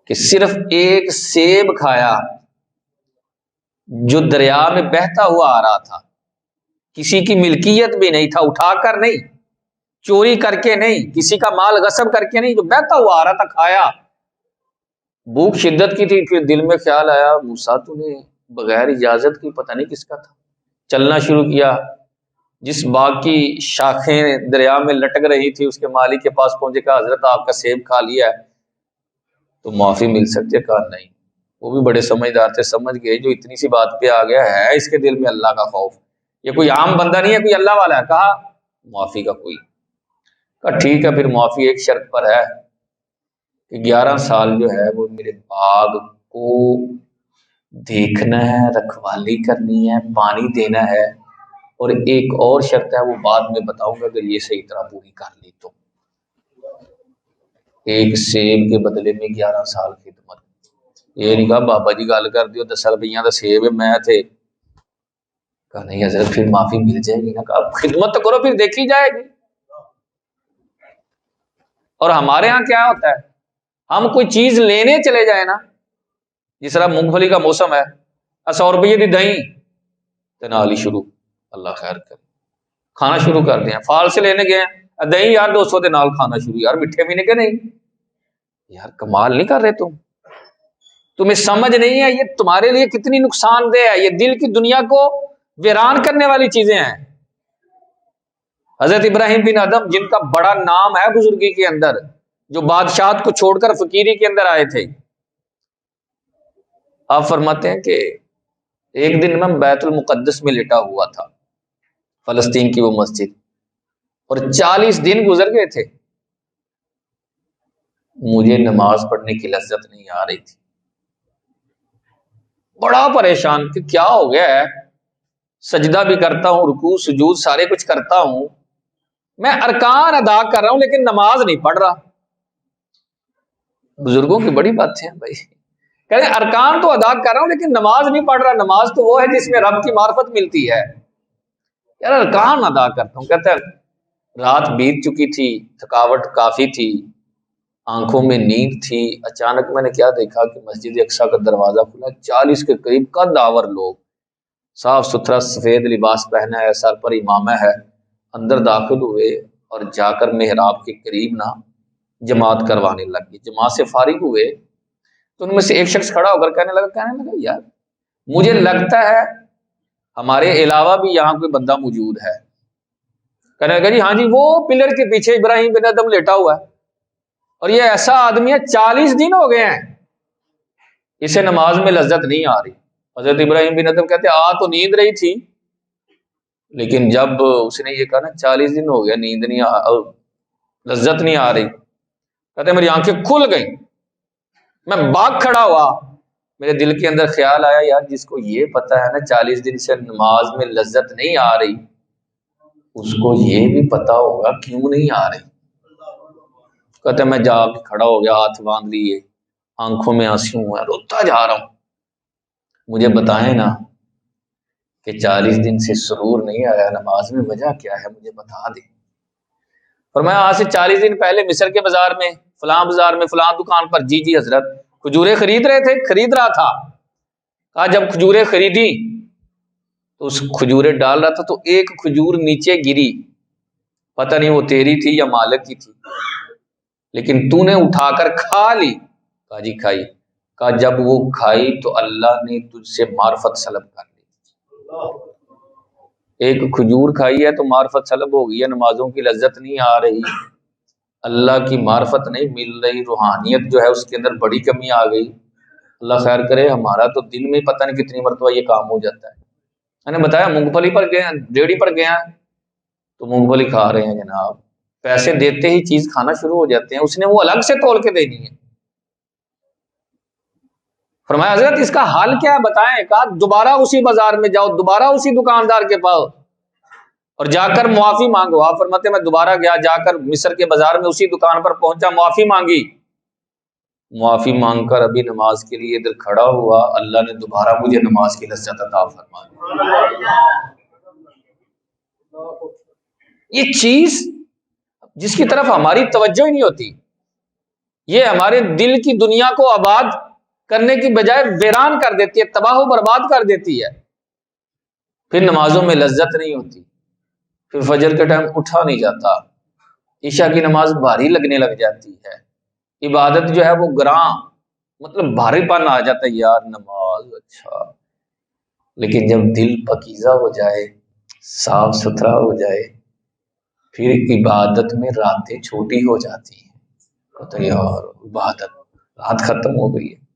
کہ صرف ایک سیب کھایا جو دریا میں بہتا ہوا آ رہا تھا، کسی کی ملکیت بھی نہیں تھا، اٹھا کر نہیں، چوری کر کے نہیں، کسی کا مال غصب کر کے نہیں، جو بہتا ہوا آ رہا تھا کھایا۔ بھوک شدت کی تھی، پھر دل میں خیال آیا موسیٰ تو نے بغیر اجازت کی پتہ نہیں کس کا تھا، چلنا شروع کیا۔ جس باغ کی شاخیں دریا میں لٹک رہی تھی اس کے مالک کے پاس پہنچے، کہا حضرت آپ کا سیب کھا لیا ہے تو معافی مل سکتی ہے؟ کہا نہیں۔ وہ بھی بڑے سمجھدار تھے، سمجھ گئے جو اتنی سی بات پہ آ گیا ہے اس کے دل میں اللہ کا خوف، یہ کوئی عام بندہ نہیں ہے، کوئی اللہ والا ہے۔ کہا معافی کا کوئی، کہا ٹھیک ہے، پھر معافی ایک شرط پر ہے کہ 11 سال جو ہے وہ میرے باغ کو دیکھنا ہے، رکھوالی کرنی ہے، پانی دینا ہے، اور ایک اور شرط ہے وہ بعد میں بتاؤں گا، اگر یہ صحیح طرح پوری کر لی تو ایک سیب کے بدلے میں 11 سال خدمت۔ یہ نہیں کہا بابا جی گل کر دیو 10 روپیہ کا سیب ہے میں تھے، کہا نہیں حضرت پھر معافی مل جائے گی نا، کہا خدمت تو کرو پھر دیکھی جائے گی۔ اور ہمارے ہاں کیا ہوتا ہے، ہم کوئی چیز لینے چلے جائیں نا، جس طرح مونگ پھلی کا موسم ہے، 100 روپیے دی دہی تنالی شروع، اللہ خیر کرے، کھانا شروع کر دیا۔ فال سے لینے گئے ہیں دہی یار 200 دے نال کھانا شروع، یار میٹھے بھی نہیں کہ نہیں، یار کمال نہیں کر رہے تمہیں سمجھ نہیں ہے یہ تمہارے لیے کتنی نقصان دہ ہے، یہ دل کی دنیا کو ویران کرنے والی چیزیں ہیں۔ حضرت ابراہیم بن ادم جن کا بڑا نام ہے بزرگی کے اندر، جو بادشاہت کو چھوڑ کر فقیری کے اندر آئے تھے، آپ فرماتے ہیں کہ ایک دن میں بیت المقدس میں لیٹا ہوا تھا، فلسطین کی وہ مسجد، اور 40 دن گزر گئے تھے، مجھے نماز پڑھنے کی لذت نہیں آ رہی تھی، بڑا پریشان کہ کیا ہو گیا ہے، سجدہ بھی کرتا ہوں، رکوع سجود سارے کچھ کرتا ہوں، میں ارکان ادا کر رہا ہوں لیکن نماز نہیں پڑھ رہا۔ بزرگوں کی بڑی بات ہے بھائی، کہتے ہیں ارکان تو ادا کر رہا ہوں لیکن نماز نہیں پڑھ رہا۔ نماز تو وہ ہے جس میں رب کی معرفت ملتی ہے، یار ارکان ادا کرتا ہوں۔ کہتا ہے رات بیت چکی تھی، تھکاوٹ کافی تھی، آنکھوں میں نیند تھی، اچانک میں نے کیا دیکھا کہ مسجد اقصیٰ کا دروازہ کھلا، 40 کے قریب قد آور لوگ، صاف ستھرا سفید لباس پہنا ہے، سر پر امامہ ہے، اندر داخل ہوئے اور جا کر محراب کے قریب نہ جماعت کروانے لگے۔ جماعت سے فارغ ہوئے تو ان میں سے ایک شخص کھڑا ہو کر کہنے لگا یار مجھے لگتا ہے ہمارے علاوہ بھی یہاں کوئی بندہ موجود ہے۔ کہنے لگا جی ہاں جی، وہ پلر کے پیچھے ابراہیم بن ادم لیٹا ہوا ہے، اور یہ ایسا آدمی ہے 40 دن ہو گئے ہیں اسے نماز میں لذت نہیں آ رہی۔ حضرت ابراہیم بن ادم کہتے آ تو نیند رہی تھی، لیکن جب اس نے یہ کہا نا 40 دن ہو گیا نیند نہیں لذت نہیں آ رہی، کہتے میری آنکھیں کھل گئیں، میں بھاگ کھڑا ہوا، میرے دل کے اندر خیال آیا یار جس کو یہ پتا ہے نا 40 دن سے نماز میں لذت نہیں آ رہی، اس کو یہ بھی پتا ہوگا کیوں نہیں آ رہی۔ کہتے میں جا کے کھڑا ہو گیا، ہاتھ باندھ لیے، آنکھوں میں آنسو ہیں، روتا جا رہا ہوں، مجھے بتائیں نا کہ 40 دن سے سرور نہیں آیا نماز میں، وجہ کیا ہے مجھے بتا دیں۔ فرمایا آج سے 40 دن پہلے مصر کے بازار میں فلاں بازار میں فلاں دکان پر، جی حضرت کھجوریں خرید رہے تھے، خرید رہا تھا۔ کہا جب کھجوریں خریدی تو اس کھجوریں ڈال رہا تھا تو ایک کھجور نیچے گری، پتہ نہیں وہ تیری تھی یا مالک کی تھی، لیکن تو نے اٹھا کر کھا لی۔ کہا جی کھائی۔ کہا جب وہ کھائی تو اللہ نے تجھ سے معرفت سلب کر لی، ایک کھجور کھائی ہے تو معرفت سلب ہو گئی ہے، نمازوں کی لذت نہیں آ رہی، اللہ کی معرفت نہیں مل رہی، روحانیت جو ہے اس کے اندر بڑی کمی آ گئی۔ اللہ خیر کرے، ہمارا تو دل میں پتہ نہیں کتنی مرتبہ یہ کام ہو جاتا ہے۔ میں نے بتایا مونگ پھلی پر گیا، ریڑھی پر گیا تو مونگ پھلی کھا رہے ہیں جناب، پیسے دیتے ہی چیز کھانا شروع ہو جاتے ہیں، اس نے وہ الگ سے تول کے دینی ہے۔ فرمایا حضرت اس کا حل کیا ہے بتائیں؟ کہا دوبارہ اسی بازار میں جاؤ، دوبارہ اسی دکاندار کے پاس اور جا کر معافی مانگو۔ آپ فرماتے میں دوبارہ گیا، جا کر مصر کے بازار میں اسی دکان پر پہنچا، معافی مانگی، معافی مانگ کر ابھی نماز کے لیے ادھر کھڑا ہوا، اللہ نے دوبارہ مجھے نماز کی لذت عطا فرما دی۔ یہ چیز جس کی طرف ہماری توجہ ہی نہیں ہوتی، یہ ہمارے دل کی دنیا کو آباد کرنے کی بجائے ویران کر دیتی ہے، تباہ و برباد کر دیتی ہے۔ پھر نمازوں میں لذت نہیں ہوتی، پھر فجر کے ٹائم اٹھا نہیں جاتا، عشاء کی نماز بھاری لگنے لگ جاتی ہے، عبادت جو ہے وہ گراں، مطلب بھاری پن آ جاتا ہے، یار نماز اچھا۔ لیکن جب دل پاکیزہ ہو جائے، صاف ستھرا ہو جائے، پھر عبادت میں راتیں چھوٹی ہو جاتی ہیں، تو یار عبادت رات ختم ہو گئی ہے۔